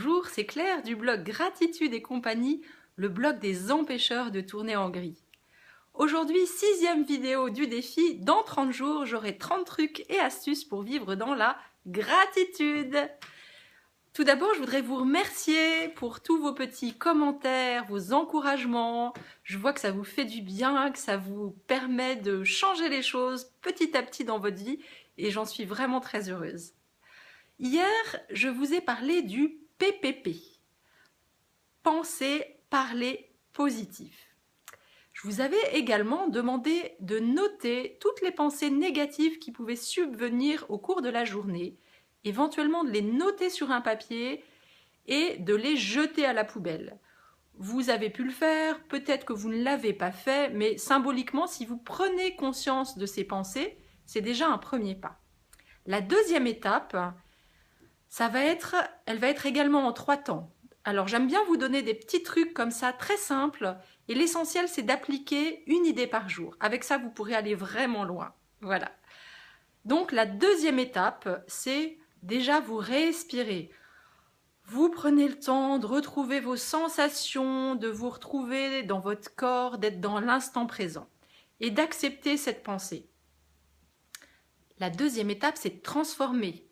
Bonjour, c'est Claire du blog Gratitude et compagnie, le blog des empêcheurs de tourner en gris. Aujourd'hui, 6e vidéo du défi. Dans 30 jours, j'aurai 30 trucs et astuces pour vivre dans la gratitude. Tout d'abord, je voudrais vous remercier pour tous vos petits commentaires, vos encouragements. Je vois que ça vous fait du bien, que ça vous permet de changer les choses petit à petit dans votre vie et j'en suis vraiment très heureuse. Hier, je vous ai parlé du PPP. Penser, parler, positif. Je vous avais également demandé de noter toutes les pensées négatives qui pouvaient subvenir au cours de la journée, éventuellement de les noter sur un papier et de les jeter à la poubelle. Vous avez pu le faire, peut-être que vous ne l'avez pas fait, mais symboliquement, si vous prenez conscience de ces pensées, c'est déjà un premier pas. La deuxième étape, elle va être également en 3 temps. Alors j'aime bien vous donner des petits trucs comme ça, très simples, et l'essentiel c'est d'appliquer une idée par jour. Avec ça, vous pourrez aller vraiment loin. Voilà. Donc la deuxième étape, c'est déjà vous respirez. Vous prenez le temps de retrouver vos sensations, de vous retrouver dans votre corps, d'être dans l'instant présent et d'accepter cette pensée. La deuxième étape, c'est de transformer.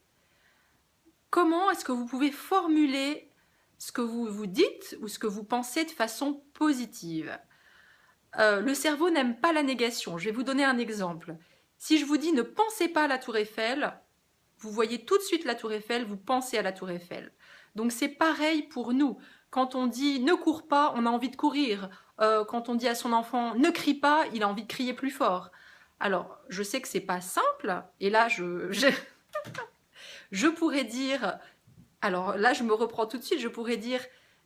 Comment est-ce que vous pouvez formuler ce que vous vous dites ou ce que vous pensez de façon positive? Le cerveau n'aime pas la négation. Je vais vous donner un exemple. Si je vous dis ne pensez pas à la tour Eiffel, vous voyez tout de suite la tour Eiffel, vous pensez à la tour Eiffel. Donc c'est pareil pour nous. Quand on dit ne cours pas, on a envie de courir. Quand on dit à son enfant ne crie pas, il a envie de crier plus fort. Alors, je sais que c'est pas simple, et là je pourrais dire, alors là je me reprends tout de suite, je pourrais dire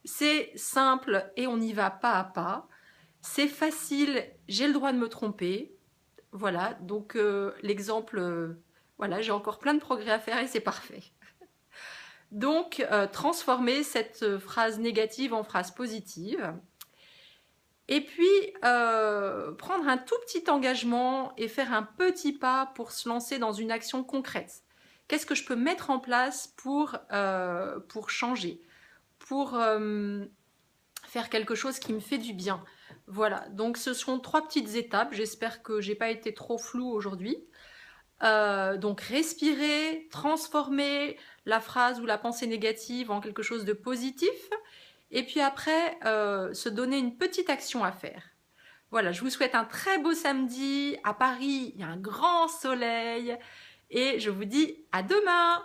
c'est simple et on y va pas à pas, c'est facile, j'ai le droit de me tromper, voilà, donc l'exemple, voilà, j'ai encore plein de progrès à faire et c'est parfait. Donc transformer cette phrase négative en phrase positive. Et puis, prendre un tout petit engagement et faire un petit pas pour se lancer dans une action concrète. Qu'est-ce que je peux mettre en place pour changer, pour faire quelque chose qui me fait du bien? Voilà, donc ce seront 3 petites étapes. J'espère que j'ai pas été trop floue aujourd'hui. Donc respirer, transformer la phrase ou la pensée négative en quelque chose de positif. Et puis après, se donner une petite action à faire. Voilà, je vous souhaite un très beau samedi. À Paris, il y a un grand soleil. Et je vous dis à demain!